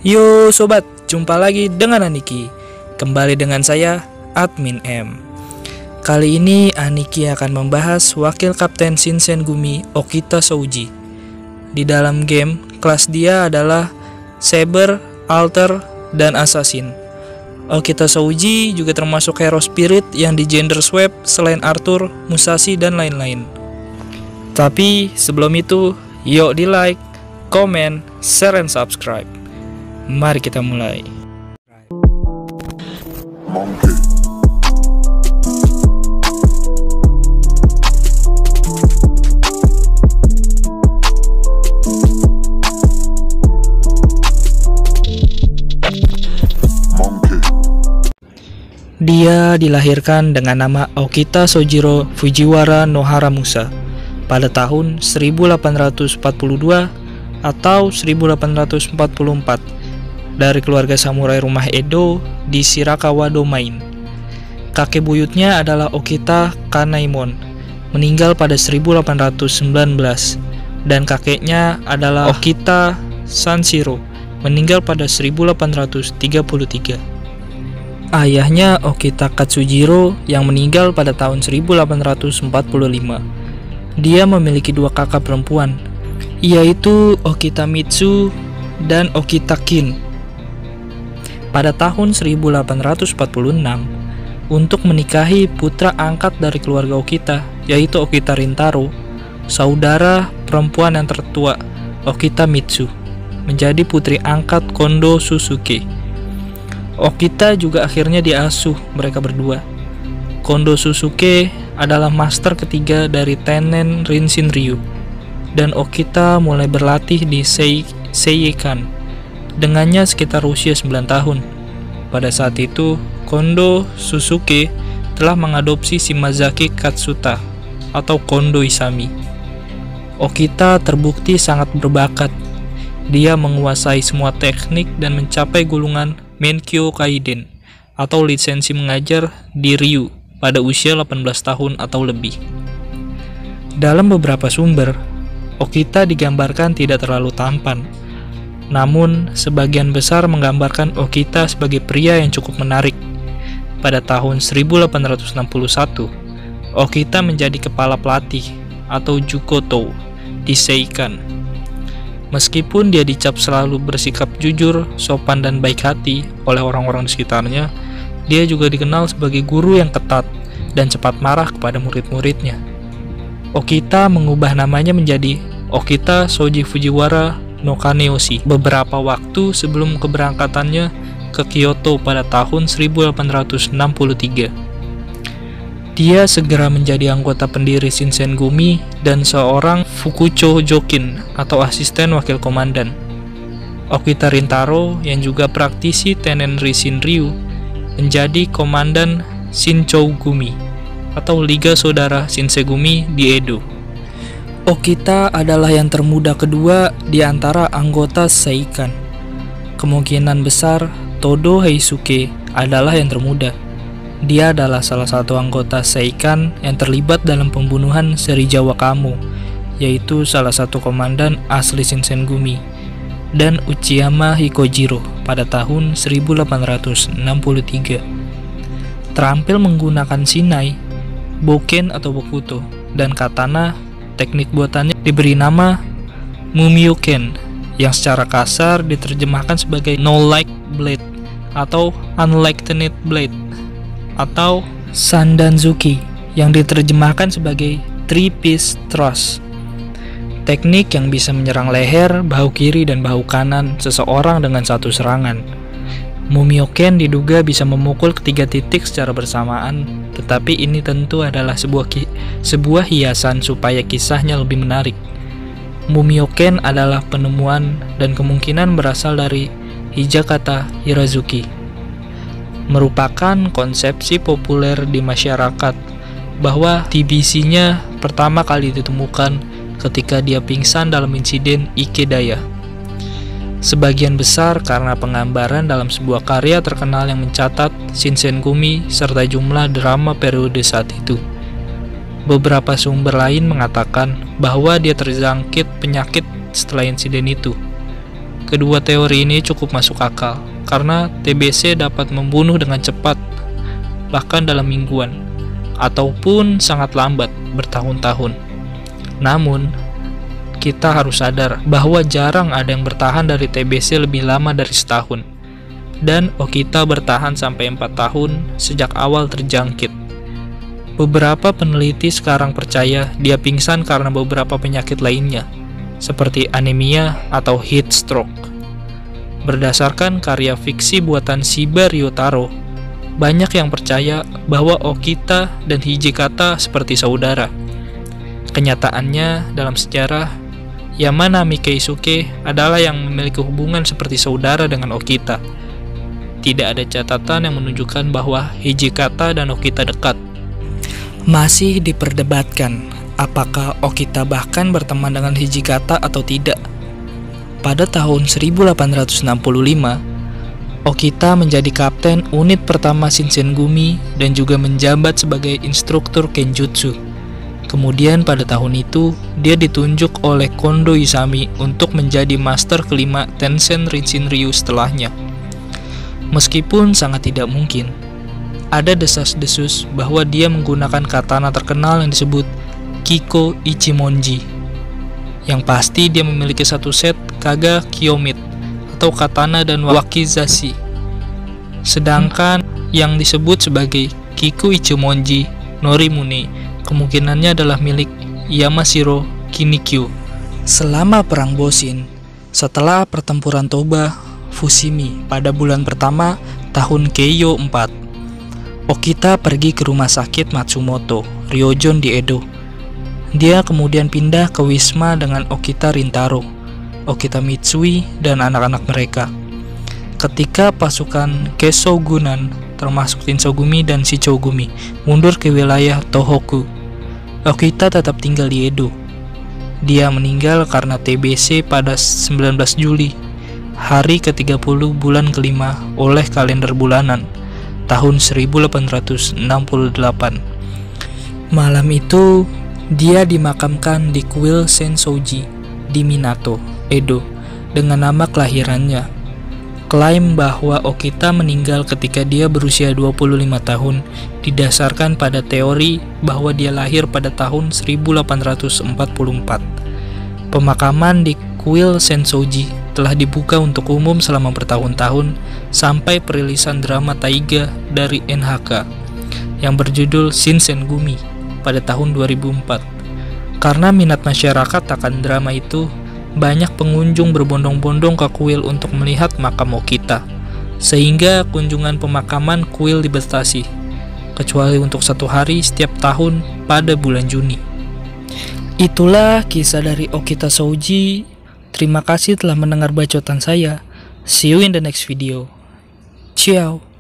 Yo sobat, jumpa lagi dengan Aniki. Kembali dengan saya, Admin M. Kali ini Aniki akan membahas wakil kapten Shinsengumi Okita Souji. Di dalam game, kelas dia adalah Saber, Alter, dan Assassin. Okita Souji juga termasuk hero spirit yang di gender swap selain Arthur, Musashi, dan lain-lain. Tapi sebelum itu, yuk di like, comment, share, and subscribe. Mari kita mulai. Dia dilahirkan dengan nama Okita Sojiro Fujiwara no Haramusa pada tahun 1842 atau 1844 dari keluarga samurai rumah Edo di Shirakawa Domain. Kakek buyutnya adalah Okita Kanaimon, meninggal pada 1819, dan kakeknya adalah Okita Sanshiro, meninggal pada 1833. Ayahnya Okita Katsujiro yang meninggal pada tahun 1845. Dia memiliki dua kakak perempuan, yaitu Okita Mitsu dan Okita Kin. Pada tahun 1846, untuk menikahi putra angkat dari keluarga Okita, yaitu Okita Rintaro, saudara perempuan yang tertua, Okita Mitsu, menjadi putri angkat Kondo Susuke. Okita juga akhirnya diasuh mereka berdua. Kondo Susuke adalah master ketiga dari Tennen Rinshin Ryu, dan Okita mulai berlatih di Seikan dengannya sekitar usia 9 tahun. Pada saat itu, Kondo Susuke telah mengadopsi Shimazaki Katsuta atau Kondo Isami. Okita terbukti sangat berbakat. Dia menguasai semua teknik dan mencapai gulungan Menkyo Kaiden atau lisensi mengajar di Ryu pada usia 18 tahun atau lebih. Dalam beberapa sumber, Okita digambarkan tidak terlalu tampan. Namun, sebagian besar menggambarkan Okita sebagai pria yang cukup menarik. Pada tahun 1861, Okita menjadi kepala pelatih atau Jukoto di Seikan. Meskipun dia dicap selalu bersikap jujur, sopan, dan baik hati oleh orang-orang di sekitarnya, dia juga dikenal sebagai guru yang ketat dan cepat marah kepada murid-muridnya. Okita mengubah namanya menjadi Okita Shoji Fujiwara no Kaneyoshi beberapa waktu sebelum keberangkatannya ke Kyoto pada tahun 1863. Dia segera menjadi anggota pendiri Shinsengumi dan seorang Fukucho Jokin atau asisten wakil komandan. Okita Rintaro yang juga praktisi Tennen Rinshin Ryu menjadi komandan Shinchougumi atau Liga Saudara Shinsengumi di Edo. Okita adalah yang termuda kedua di antara anggota Seikan. Kemungkinan besar Todo Heisuke adalah yang termuda. Dia adalah salah satu anggota Seikan yang terlibat dalam pembunuhan Serizawa Kamo, yaitu salah satu komandan asli Shinsengumi, dan Uchiyama Hikojiro pada tahun 1863. Terampil menggunakan shinai, boken atau bokuto, dan katana. Teknik buatannya diberi nama Mumyoken, yang secara kasar diterjemahkan sebagai no-like blade atau unlightened blade, atau Sandanzuki, yang diterjemahkan sebagai three-piece thrust. Teknik yang bisa menyerang leher, bahu kiri, dan bahu kanan seseorang dengan satu serangan. Mumyoken diduga bisa memukul ketiga titik secara bersamaan, tetapi ini tentu adalah sebuah hiasan supaya kisahnya lebih menarik. Mumyoken adalah penemuan dan kemungkinan berasal dari Hijikata Hirazuki. Merupakan konsepsi populer di masyarakat bahwa TBC-nya pertama kali ditemukan ketika dia pingsan dalam insiden Ikedaya. Sebagian besar karena penggambaran dalam sebuah karya terkenal yang mencatat Shinsengumi serta jumlah drama periode saat itu. Beberapa sumber lain mengatakan bahwa dia terjangkit penyakit setelah insiden itu. kedua teori ini cukup masuk akal, karena TBC dapat membunuh dengan cepat, bahkan dalam mingguan, ataupun sangat lambat, bertahun-tahun. Namun, kita harus sadar bahwa jarang ada yang bertahan dari TBC lebih lama dari setahun. Dan Okita bertahan sampai 4 tahun sejak awal terjangkit. Beberapa peneliti sekarang percaya dia pingsan karena beberapa penyakit lainnya, seperti anemia atau heat stroke. Berdasarkan karya fiksi buatan Shiba Ryotaro, banyak yang percaya bahwa Okita dan Hijikata seperti saudara. Kenyataannya, dalam sejarah, Yamanami Keisuke adalah yang memiliki hubungan seperti saudara dengan Okita. Tidak ada catatan yang menunjukkan bahwa Hijikata dan Okita dekat. Masih diperdebatkan apakah Okita bahkan berteman dengan Hijikata atau tidak. Pada tahun 1865, Okita menjadi kapten unit pertama Shinsengumi dan juga menjabat sebagai instruktur Kenjutsu. Kemudian pada tahun itu, dia ditunjuk oleh Kondo Isami untuk menjadi master kelima Tensen Rinshin-ryu setelahnya. Meskipun sangat tidak mungkin, ada desas-desus bahwa dia menggunakan katana terkenal yang disebut Kiko Ichimonji. Yang pasti dia memiliki satu set Kaga Kiyomit atau katana dan wakizashi. Sedangkan yang disebut sebagai Kiko Ichimonji Norimune kemungkinannya adalah milik Yamashiro Kinikyo. Selama Perang Boshin, setelah pertempuran Toba Fushimi pada bulan pertama tahun Keiyo 4, Okita pergi ke rumah sakit Matsumoto, Ryojon di Edo. Dia kemudian pindah ke Wisma dengan Okita Rintaro, Okita Mitsui, dan anak-anak mereka. Ketika pasukan Keshogunan termasuk Shinsengumi dan Shichogumi mundur ke wilayah Tohoku, Okita tetap tinggal di Edo. Dia meninggal karena TBC pada 19 Juli, hari ke-30 bulan kelima oleh kalender bulanan, tahun 1868. Malam itu, dia dimakamkan di kuil Sensouji di Minato, Edo, dengan nama kelahirannya. Klaim bahwa Okita meninggal ketika dia berusia 25 tahun didasarkan pada teori bahwa dia lahir pada tahun 1844. Pemakaman di kuil Sensouji telah dibuka untuk umum selama bertahun-tahun sampai perilisan drama Taiga dari NHK yang berjudul Shinsengumi pada tahun 2004. Karena minat masyarakat akan drama itu, banyak pengunjung berbondong-bondong ke kuil untuk melihat makam Okita, sehingga kunjungan pemakaman kuil dibatasi, kecuali untuk 1 hari setiap tahun pada bulan Juni. Itulah kisah dari Okita Souji. Terima kasih telah mendengar bacotan saya. See you in the next video. Ciao.